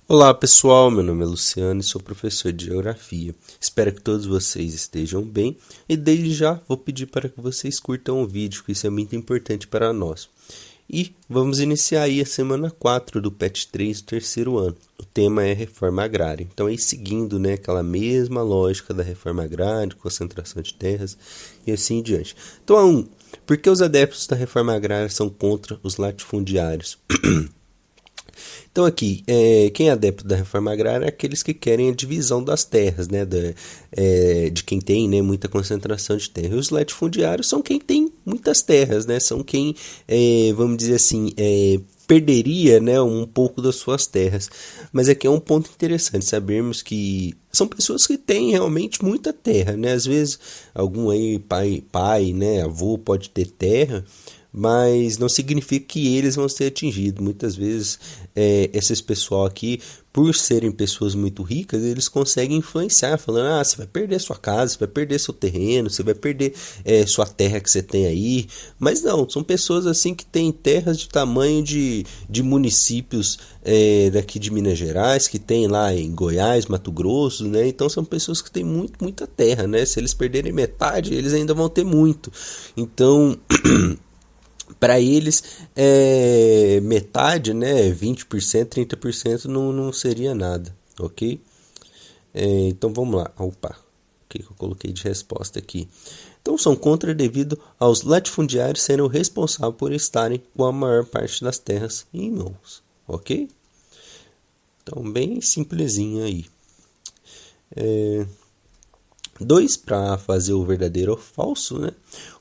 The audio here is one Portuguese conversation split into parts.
Olá pessoal, meu nome é Luciano e sou professor de Geografia. Espero que todos vocês estejam bem e desde já vou pedir para que vocês curtam o vídeo, que isso é muito importante para nós. E vamos iniciar aí a semana 4 do PET 3 do terceiro ano. O tema é reforma agrária. Então aí seguindo, aquela mesma lógica da reforma agrária, concentração de terras e assim em diante. Então por que os adeptos da reforma agrária são contra os latifundiários? Então aqui, quem é adepto da reforma agrária é aqueles que querem a divisão das terras, de quem tem, muita concentração de terra. E os latifundiários são quem tem muitas terras, são quem, vamos dizer assim, perderia, um pouco das suas terras. Mas aqui é um ponto interessante sabermos que são pessoas que têm realmente muita terra, Às vezes algum aí pai, avô pode ter terra, mas não significa que eles vão ser atingidos. Muitas vezes, esses pessoal aqui, por serem pessoas muito ricas, eles conseguem influenciar, falando, você vai perder sua casa, você vai perder seu terreno, você vai perder sua terra que você tem aí. Mas não, são pessoas assim que têm terras de tamanho de municípios daqui de Minas Gerais, que tem lá em Goiás, Mato Grosso, Então são pessoas que têm muita terra, Se eles perderem metade, eles ainda vão ter muito. Então... para eles, metade, 20%, 30% não seria nada, ok? Então vamos lá. Opa, o que eu coloquei de resposta aqui? Então são contra devido aos latifundiários serem responsáveis por estarem com a maior parte das terras em mãos, ok? Então bem simplesinho aí. 2. Para fazer o verdadeiro ou falso,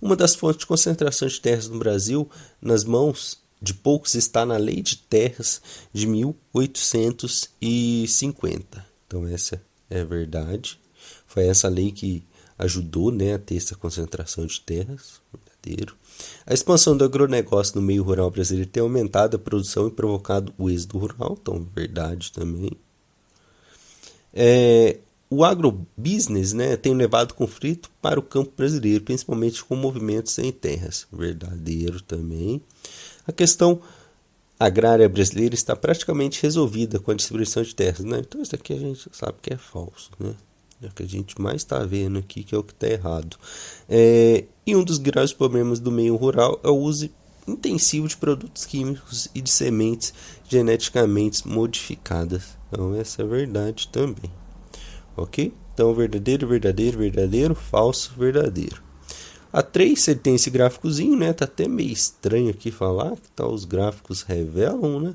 Uma das fontes de concentração de terras no Brasil nas mãos de poucos está na Lei de Terras de 1850. Então essa é a verdade. Foi essa lei que ajudou, a ter essa concentração de terras. Verdadeiro. A expansão do agronegócio no meio rural brasileiro tem aumentado a produção e provocado o êxodo rural. Então verdade também. O agrobusiness, tem levado conflito para o campo brasileiro, principalmente com movimentos sem terras. Verdadeiro também. A questão agrária brasileira está praticamente resolvida com a distribuição de terras. Então isso aqui a gente sabe que é falso. É o que a gente mais está vendo aqui, que é o que está errado. E um dos graves problemas do meio rural é o uso intensivo de produtos químicos e de sementes geneticamente modificadas. Então essa é a verdade também. Ok? Então, verdadeiro, verdadeiro, verdadeiro, falso, verdadeiro. A 3, ele tem esse gráficozinho, Tá até meio estranho aqui falar, que tá, os gráficos revelam,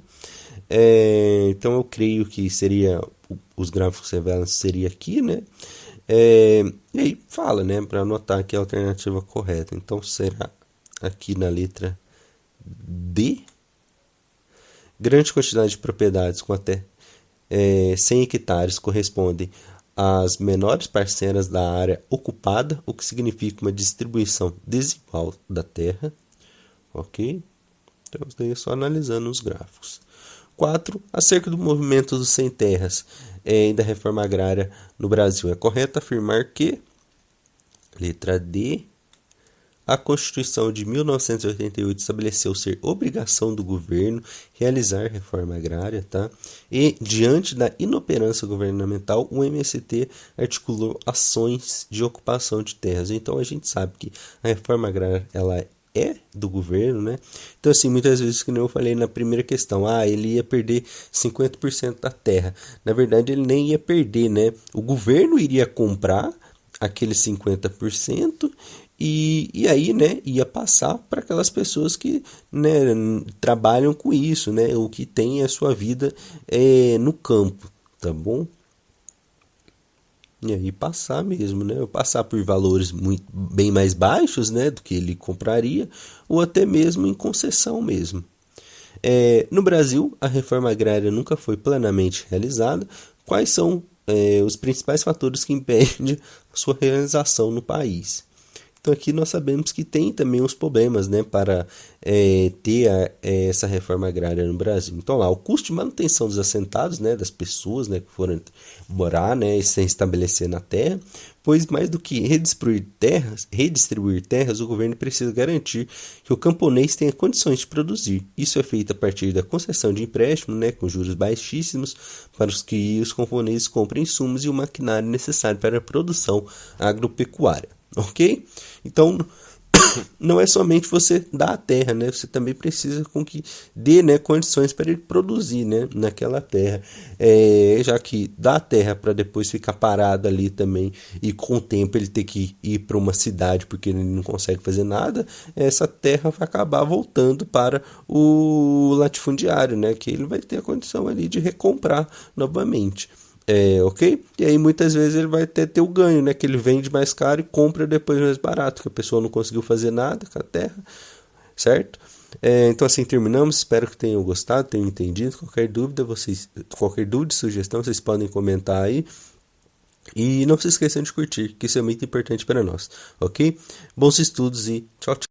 então, eu creio que seria, os gráficos revelam seria aqui, E aí fala, para anotar aqui a alternativa correta. Então, será aqui na letra D. Grande quantidade de propriedades com até 100 hectares correspondem as menores parcelas da área ocupada, o que significa uma distribuição desigual da terra. Ok? Então, isso daí é só analisando os gráficos. 4. Acerca do movimento dos sem terras e da reforma agrária no Brasil. É correto afirmar que, letra D, a Constituição de 1988 estabeleceu ser obrigação do governo realizar reforma agrária, E, diante da inoperância governamental, o MST articulou ações de ocupação de terras. Então, a gente sabe que a reforma agrária ela é do governo, Então, assim, muitas vezes, como eu falei na primeira questão, ele ia perder 50% da terra. Na verdade, ele nem ia perder, O governo iria comprar aqueles 50%, e aí, ia passar para aquelas pessoas que, trabalham com isso, ou que têm a sua vida no campo, tá bom? E aí passar mesmo, Passar por valores bem mais baixos, do que ele compraria, ou até mesmo em concessão mesmo. No Brasil, a reforma agrária nunca foi plenamente realizada. Quais são os principais fatores que impedem a sua realização no país? Então aqui nós sabemos que tem também uns problemas, né, para ter essa reforma agrária no Brasil. Então lá, o custo de manutenção dos assentados, né, das pessoas, né, que foram morar, né, e se estabelecer na terra, pois mais do que redistribuir terras, o governo precisa garantir que o camponês tenha condições de produzir. Isso é feito a partir da concessão de empréstimo, né, com juros baixíssimos, para que os camponeses comprem insumos e o maquinário necessário para a produção agropecuária. Ok? Então, não é somente você dar a terra, né? Você também precisa com que dê, né, condições para ele produzir, né, naquela terra. Já que dá a terra para depois ficar parado ali também e com o tempo ele ter que ir para uma cidade porque ele não consegue fazer nada, essa terra vai acabar voltando para o latifundiário, né? Que ele vai ter a condição ali de recomprar novamente. Ok? E aí muitas vezes ele vai ter o ganho, né? Que ele vende mais caro e compra depois mais barato, que a pessoa não conseguiu fazer nada com a terra, certo? Então assim terminamos, espero que tenham gostado, tenham entendido. Qualquer dúvida, sugestão, vocês podem comentar aí. E não se esqueçam de curtir, que isso é muito importante para nós, ok? Bons estudos e tchau, tchau.